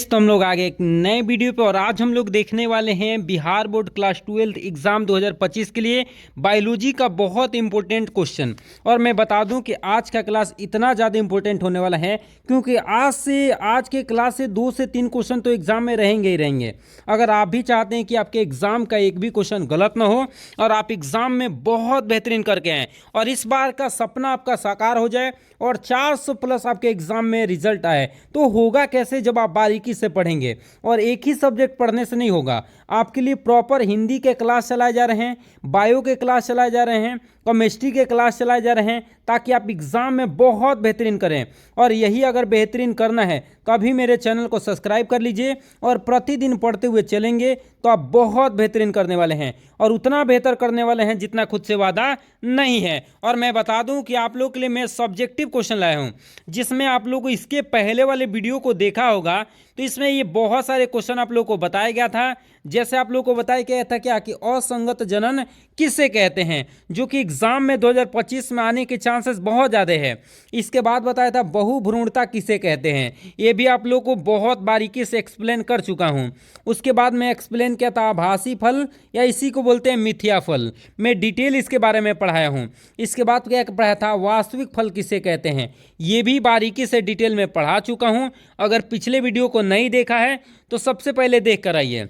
तो हम लोग आगे एक नए वीडियो पे और आज हम लोग देखने वाले हैं बिहार बोर्ड क्लास 12 एग्जाम 2025 के लिए बायोलॉजी का बहुत इंपॉर्टेंट क्वेश्चन। और मैं बता दूं कि आज का क्लास इतना ज़्यादा इंपॉर्टेंट होने वाला है क्योंकि आज के क्लास से 2 से 3 क्वेश्चन तो एग्जाम में रहेंगे ही रहेंगे। अगर आप भी चाहते हैं कि आपके एग्जाम का एक भी क्वेश्चन गलत ना हो और आप एग्जाम में बहुत बेहतरीन करके आएँ और इस बार का सपना आपका साकार हो जाए और 400 प्लस आपके एग्जाम में रिजल्ट आए, तो होगा कैसे जब आप बारीकी से पढ़ेंगे। और एक ही सब्जेक्ट पढ़ने से नहीं होगा, आपके लिए प्रॉपर हिंदी के क्लास चलाए जा रहे हैं, बायो के क्लास चलाए जा रहे हैं, केमिस्ट्री के क्लास चलाए जा रहे हैं, ताकि आप एग्जाम में बहुत बेहतरीन करें। और यही अगर बेहतरीन करना है तो अभी मेरे चैनल को सब्सक्राइब कर लीजिए और प्रतिदिन पढ़ते हुए चलेंगे तो आप बहुत बेहतरीन करने वाले हैं और उतना बेहतर करने वाले हैं जितना खुद से वादा नहीं है। और मैं बता दूं कि आप लोग के लिए मैं सब्जेक्टिव क्वेश्चन लाया हूं, जिसमें आप लोग को इसके पहले वाले वीडियो को देखा होगा तो इसमें ये बहुत सारे क्वेश्चन आप लोग को बताया गया था। जैसे आप लोग को बताया गया था क्या कि असंगत जनन किसे कहते हैं, जो कि एग्जाम में 2025 में आने के चांसेस बहुत ज़्यादा है। इसके बाद बताया था बहुभ्रूणता किसे कहते हैं, ये भी आप लोग को बहुत बारीकी से एक्सप्लेन कर चुका हूँ। उसके बाद मैं एक्सप्लेन किया था आभासी फल या इसी को बोलते हैं मिथ्या फल, मैं डिटेल इसके बारे में पढ़ाया हूँ। इसके बाद क्या पढ़ाया था वास्तविक फल किसे कहते हैं, ये भी बारीकी से डिटेल में पढ़ा चुका हूँ। अगर पिछले वीडियो को नहीं देखा है तो सबसे पहले देख कर आइए।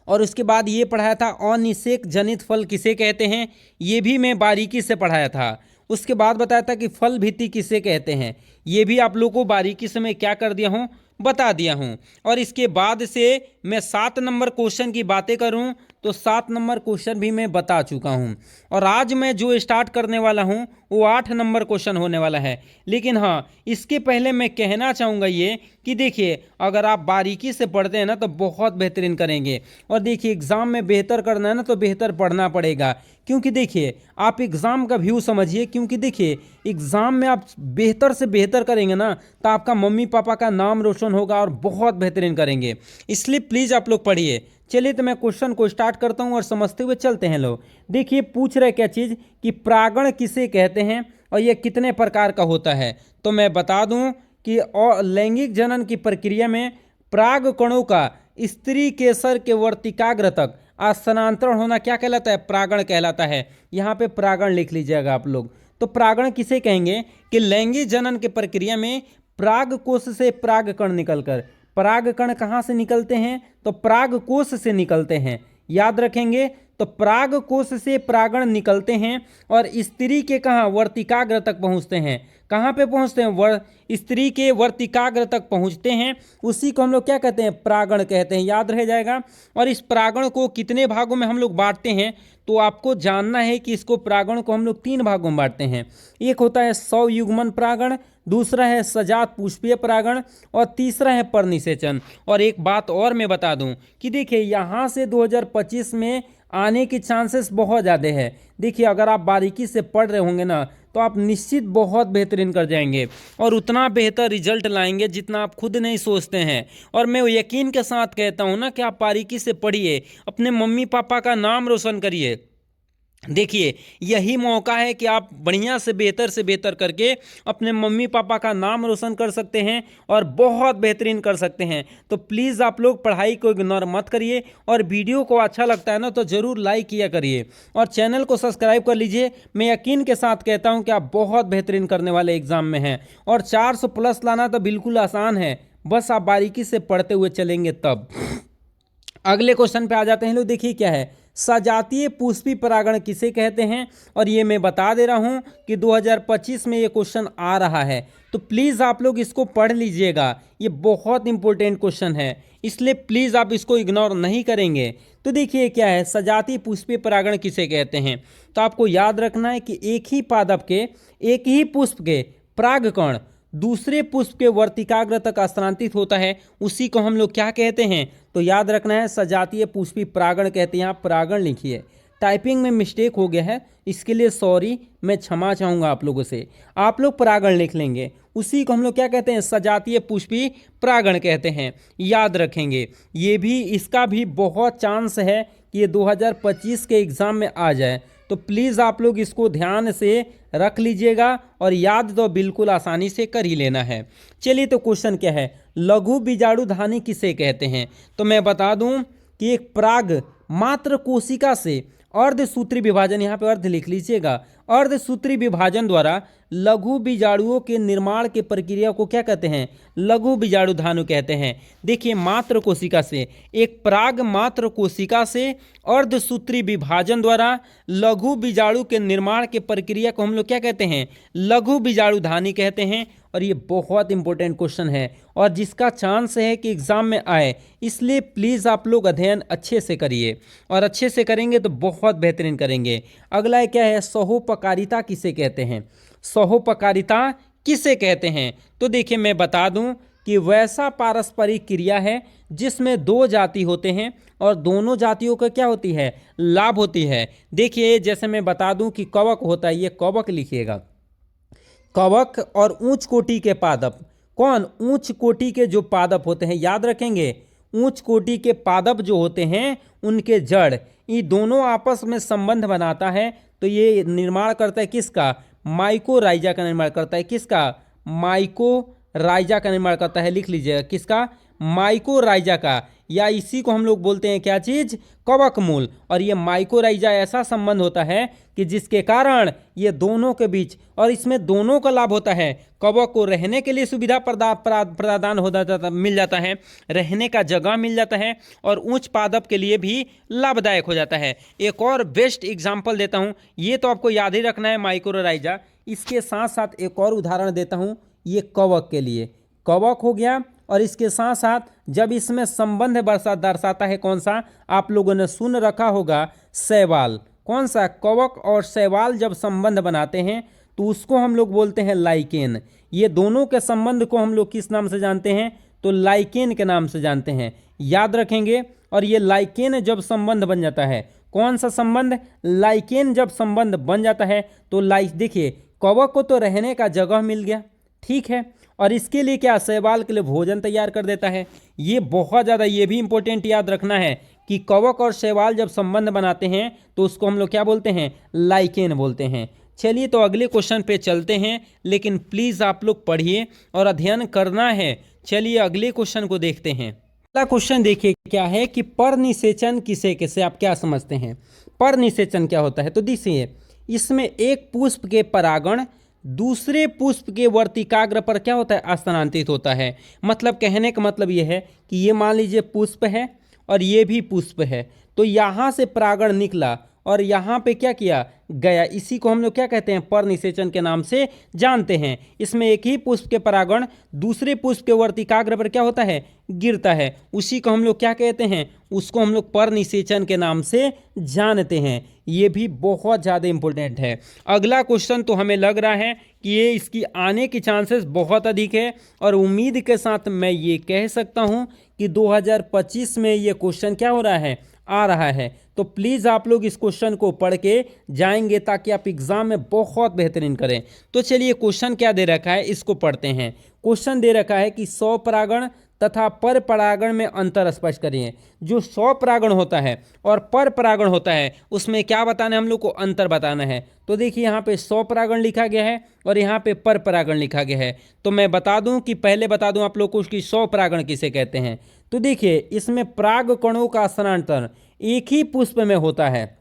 और उसके बाद ये पढ़ाया था अनिषेक जनित फल किसे कहते हैं, ये भी मैं बारीकी से पढ़ाया था। उसके बाद बताया था कि फल भित्ति किसे कहते हैं, ये भी आप लोगों को बारीकी से मैं क्या कर दिया हूँ, बता दिया हूँ। और इसके बाद से मैं 7 नंबर क्वेश्चन की बातें करूँ तो 7 नंबर क्वेश्चन भी मैं बता चुका हूँ। और आज मैं जो स्टार्ट करने वाला हूँ वो 8 नंबर क्वेश्चन होने वाला है। लेकिन हाँ, इसके पहले मैं कहना चाहूँगा ये कि देखिए, अगर आप बारीकी से पढ़ते हैं ना तो बहुत बेहतरीन करेंगे। और देखिए, एग्ज़ाम में बेहतर करना है ना तो बेहतर पढ़ना पड़ेगा। क्योंकि देखिए, आप एग्ज़ाम का व्यू समझिए, क्योंकि देखिए एग्ज़ाम में आप बेहतर से बेहतर करेंगे ना तो आपका मम्मी पापा का नाम रोशन होगा और बहुत बेहतरीन करेंगे। इसलिए प्लीज़ आप लोग पढ़िए। चलिए तो मैं क्वेश्चन को स्टार्ट करता हूँ और समझते हुए चलते हैं लोग। देखिए, पूछ रहे क्या चीज़ कि परागण किसे कहते हैं और यह कितने प्रकार का होता है। तो मैं बता दूं कि लैंगिक जनन की प्रक्रिया में पराग कणों का स्त्री केसर के वर्तिकाग्र तक स्थानांतरण होना क्या कहलाता है, परागण कहलाता है। यहाँ पे परागण लिख लीजिएगा आप लोग। तो परागण किसे कहेंगे कि लैंगिक जनन की प्रक्रिया में पराग कोश से पराग कण निकलकर, पराग कण कहाँ से निकलते हैं तो पराग कोश से निकलते हैं, याद रखेंगे। तो पराग कोश से परागण निकलते हैं और स्त्री के कहाँ वर्तिकाग्र तक पहुँचते हैं। कहाँ पे पहुँचते हैं, स्त्री के वर्तिकाग्र तक पहुँचते हैं। उसी को हम लोग क्या कहते हैं, परागण कहते हैं, याद रह जाएगा। और इस परागण को कितने भागों में हम लोग बांटते हैं तो आपको जानना है कि इसको परागण को हम लोग 3 भागों में बांटते हैं। एक होता है स्वयुग्मन परागण, दूसरा है सजात पुष्पीय परागण और तीसरा है परनिषेचन। और एक बात और मैं बता दूं कि देखिए, यहाँ से 2025 में आने की चांसेस बहुत ज़्यादा है। देखिए, अगर आप बारीकी से पढ़ रहे होंगे ना तो आप निश्चित बहुत बेहतरीन कर जाएंगे और उतना बेहतर रिजल्ट लाएंगे जितना आप खुद नहीं सोचते हैं। और मैं यकीन के साथ कहता हूँ ना कि आप बारीकी से पढ़िए, अपने मम्मी पापा का नाम रोशन करिए। देखिए, यही मौका है कि आप बढ़िया से बेहतर करके अपने मम्मी पापा का नाम रोशन कर सकते हैं और बहुत बेहतरीन कर सकते हैं। तो प्लीज़ आप लोग पढ़ाई को इग्नोर मत करिए और वीडियो को अच्छा लगता है ना तो ज़रूर लाइक किया करिए और चैनल को सब्सक्राइब कर लीजिए। मैं यकीन के साथ कहता हूं कि आप बहुत बेहतरीन करने वाले एग्ज़ाम में हैं और 400 प्लस लाना तो बिल्कुल आसान है, बस आप बारीकी से पढ़ते हुए चलेंगे तब। अगले क्वेश्चन पे आ जाते हैं लोग। देखिए क्या है, सजातीय पुष्पी परागण किसे कहते हैं। और ये मैं बता दे रहा हूँ कि 2025 में ये क्वेश्चन आ रहा है, तो प्लीज़ आप लोग इसको पढ़ लीजिएगा। ये बहुत इंपॉर्टेंट क्वेश्चन है, इसलिए प्लीज़ आप इसको इग्नोर नहीं करेंगे। तो देखिए क्या है, सजातीय पुष्पीय परागण किसे कहते हैं। तो आपको याद रखना है कि एक ही पादप के, एक ही पुष्प के परागकण दूसरे पुष्प के वर्तिकाग्र तक स्थानांतरित होता है, उसी को हम लोग क्या कहते हैं। तो याद रखना है, सजातीय पुष्पी परागण कहते हैं। आप परागण लिखिए, टाइपिंग में मिस्टेक हो गया है, इसके लिए सॉरी, मैं क्षमा चाहूँगा आप लोगों से। आप लोग परागण लिख लेंगे, उसी को हम लोग क्या कहते हैं, सजातीय पुष्पी परागण कहते हैं, याद रखेंगे। ये भी, इसका भी बहुत चांस है कि ये 2025 के एग्ज़ाम में आ जाए। तो प्लीज़ आप लोग इसको ध्यान से रख लीजिएगा और याद तो बिल्कुल आसानी से कर ही लेना है। चलिए तो क्वेश्चन क्या है, लघु बीजाणुधानी किसे कहते हैं। तो मैं बता दूं कि एक पराग मात्र कोशिका से अर्धसूत्री विभाजन, यहाँ पे अर्ध लिख लीजिएगा, अर्धसूत्री विभाजन द्वारा लघु बीजाणुओं के निर्माण की प्रक्रिया को क्या कहते हैं, लघु बीजाणुधानु कहते हैं। देखिए मात्र कोशिका से, एक पराग मात्र कोशिका से अर्धसूत्री विभाजन द्वारा लघु बीजाणु के निर्माण की प्रक्रिया को हम लोग क्या कहते हैं, लघु बीजाणुधानी कहते हैं। और ये बहुत इंपॉर्टेंट क्वेश्चन है और जिसका चांस है कि एग्जाम में आए, इसलिए प्लीज़ आप लोग अध्ययन अच्छे से करिए और अच्छे से करेंगे तो बहुत बेहतरीन करेंगे। अगला क्या है, सहोपकारिता किसे कहते हैं। सहोपकारिता किसे कहते हैं, तो देखिए मैं बता दूं कि वैसा पारस्परिक क्रिया है जिसमें दो जाति होते हैं और दोनों जातियों का क्या होती है, लाभ होती है। देखिए जैसे मैं बता दूं कि कवक होता है, ये कवक लिखिएगा, कवक और उच्च कोटि के पादप। कौन, उच्च कोटि के जो पादप होते हैं, याद रखेंगे उच्च कोटि के पादप जो होते हैं उनके जड़, ये दोनों आपस में संबंध बनाता है। तो ये निर्माण करता है किसका, माइकोराइजा का निर्माण करता है। किसका, माइकोराइजा का निर्माण करता है। लिख लीजिएगा किसका, माइकोराइजा का, या इसी को हम लोग बोलते हैं क्या चीज, कवक मूल। और ये माइकोराइजा ऐसा संबंध होता है कि जिसके कारण ये दोनों के बीच, और इसमें दोनों का लाभ होता है। कवक को रहने के लिए सुविधा प्रदान हो जाता, मिल जाता है, रहने का जगह मिल जाता है और उच्च पादप के लिए भी लाभदायक हो जाता है। एक और बेस्ट एग्जाम्पल देता हूँ, ये तो आपको याद ही रखना है माइकोराइजा। इसके साथ साथ एक और उदाहरण देता हूँ, ये कवक के लिए, कवक हो गया और इसके साथ साथ जब इसमें संबंध दर्शाता है कौन सा, आप लोगों ने सुन रखा होगा, शैवाल। कौन सा, कवक और शैवाल जब संबंध बनाते हैं तो उसको हम लोग बोलते हैं लाइकेन। ये दोनों के संबंध को हम लोग किस नाम से जानते हैं, तो लाइकेन के नाम से जानते हैं, याद रखेंगे। और ये लाइकेन जब संबंध बन जाता है, कौन सा संबंध, लाइकेन जब संबंध बन जाता है तो देखिए कवक को तो रहने का जगह मिल गया, ठीक है, और इसके लिए क्या, शैवाल के लिए भोजन तैयार कर देता है। ये बहुत ज़्यादा, ये भी इंपॉर्टेंट याद रखना है कि कवक और शैवाल जब संबंध बनाते हैं तो उसको हम लोग क्या बोलते हैं, लाइकेन बोलते हैं। चलिए तो अगले क्वेश्चन पे चलते हैं, लेकिन प्लीज़ आप लोग पढ़िए और अध्ययन करना है। चलिए अगले क्वेश्चन को देखते हैं। अगला क्वेश्चन देखिए क्या है कि परनिषेचन किसे कैसे, आप क्या समझते हैं, परनिषेचन क्या होता है। तो देखिए इसमें एक पुष्प के परागण दूसरे पुष्प के वर्तिकाग्र पर क्या होता है, स्थानांतरित होता है। मतलब कहने का मतलब ये है कि ये मान लीजिए पुष्प है और ये भी पुष्प है, तो यहाँ से परागण निकला और यहाँ पे क्या किया, गया। इसी को हम लोग क्या कहते हैं, परनिषेचन के नाम से जानते हैं। इसमें एक ही पुष्प के परागण दूसरे पुष्प के वर्तिकाग्र पर क्या होता है, गिरता है, उसी को हम लोग क्या कहते हैं, उसको हम लोग परनिषेचन के नाम से जानते हैं। ये भी बहुत ज़्यादा इंपॉर्टेंट है। अगला क्वेश्चन तो हमें लग रहा है कि ये इसकी आने की चांसेस बहुत अधिक है और उम्मीद के साथ मैं ये कह सकता हूँ कि 2025 में ये क्वेश्चन क्या हो रहा है, आ रहा है। तो प्लीज़ आप लोग इस क्वेश्चन को पढ़ के जाएंगे ताकि आप एग्ज़ाम में बहुत बेहतरीन करें। तो चलिए क्वेश्चन क्या दे रखा है, इसको पढ़ते हैं। क्वेश्चन दे रखा है कि स्वपरागण तथा पर परागण में अंतर स्पष्ट करिए। जो स्वपरागण होता है और पर परागण होता है उसमें क्या बताना है, हम लोग को अंतर बताना है। तो देखिए यहाँ पे स्वपरागण लिखा गया है और यहाँ पे पर परागण लिखा गया है। तो मैं बता दूं कि पहले बता दूं आप लोग को उसकी स्वपरागण किसे कहते हैं। तो देखिए इसमें पराग कणों का स्थानांतरण एक ही पुष्प में होता है।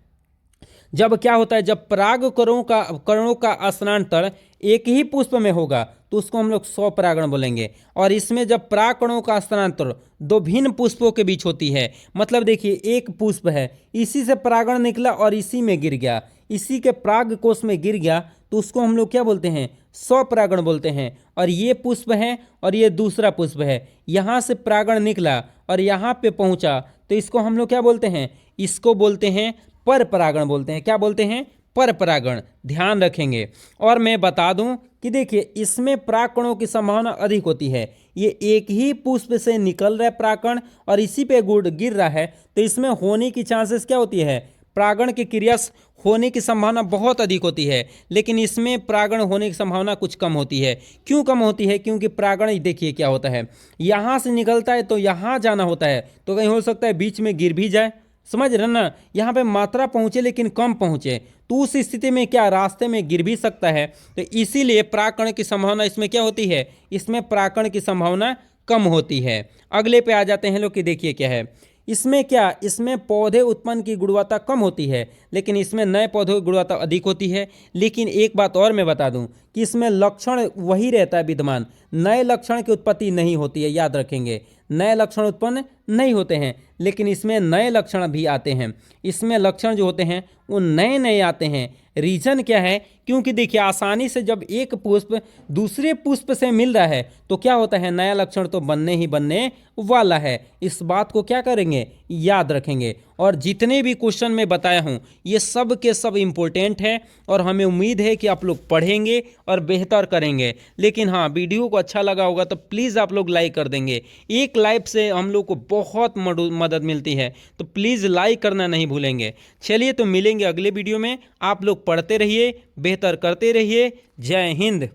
जब क्या होता है, जब पराग कणों का स्थानांतरण एक ही पुष्प में होगा तो उसको हम लोग स्वपरागण बोलेंगे। और इसमें जब पराग कणों का स्थानांतरण दो भिन्न पुष्पों के बीच होती है, मतलब देखिए एक पुष्प है, इसी से परागण निकला और इसी में गिर गया, इसी के पराग कोश में गिर गया, तो उसको हम लोग क्या बोलते हैं, स्वपरागण बोलते हैं। और ये पुष्प है और ये दूसरा पुष्प है, यहाँ से परागण निकला और यहाँ पे पहुँचा, तो इसको हम लोग क्या बोलते हैं, इसको बोलते हैं पर परागण बोलते हैं। क्या बोलते हैं, पर परागण, ध्यान रखेंगे। और मैं बता दूं कि देखिए इसमें परागकणों की संभावना अधिक होती है। ये एक ही पुष्प से निकल रहा है परागकण और इसी पे गिर रहा है, तो इसमें होने की चांसेस क्या होती है, परागण की क्रिया होने की संभावना बहुत अधिक होती है। लेकिन इसमें परागण होने की संभावना कुछ कम होती है। क्यों कम होती है, क्योंकि परागण देखिए क्या होता है, यहाँ से निकलता है तो यहाँ जाना होता है, तो कहीं हो सकता है बीच में गिर भी जाए, समझ रहे ना, यहाँ पे मात्रा पहुँचे लेकिन कम पहुँचे, तो उस स्थिति में क्या रास्ते में गिर भी सकता है। तो इसीलिए परागकण की संभावना इसमें क्या होती है, इसमें परागकण की संभावना कम होती है। अगले पे आ जाते हैं लोग कि देखिए क्या है इसमें, क्या इसमें पौधे उत्पन्न की गुणवत्ता कम होती है लेकिन इसमें नए पौधों की गुणवत्ता अधिक होती है। लेकिन एक बात और मैं बता दूं कि इसमें लक्षण वही रहता है विद्यमान, नए लक्षण की उत्पत्ति नहीं होती है, याद रखेंगे, नए लक्षण उत्पन्न नहीं होते हैं, लेकिन इसमें नए लक्षण भी आते हैं। इसमें लक्षण जो होते हैं वो नए नए आते हैं। रीजन क्या है, क्योंकि देखिए आसानी से जब एक पुष्प दूसरे पुष्प से मिल रहा है तो क्या होता है, नया लक्षण तो बनने ही बनने वाला है। इस बात को क्या करेंगे, याद रखेंगे। और जितने भी क्वेश्चन मैं बताया हूँ ये सब के सब इम्पोर्टेंट है और हमें उम्मीद है कि आप लोग पढ़ेंगे और बेहतर करेंगे। लेकिन हाँ, वीडियो को अच्छा लगा होगा तो प्लीज़ आप लोग लाइक कर देंगे। एक लाइक से हम लोग को बहुत मदद मिलती है, तो प्लीज़ लाइक करना नहीं भूलेंगे। चलिए तो मिलेंगे अगले वीडियो में। आप लोग पढ़ते रहिए, बेहतर करते रहिए। जय हिंद।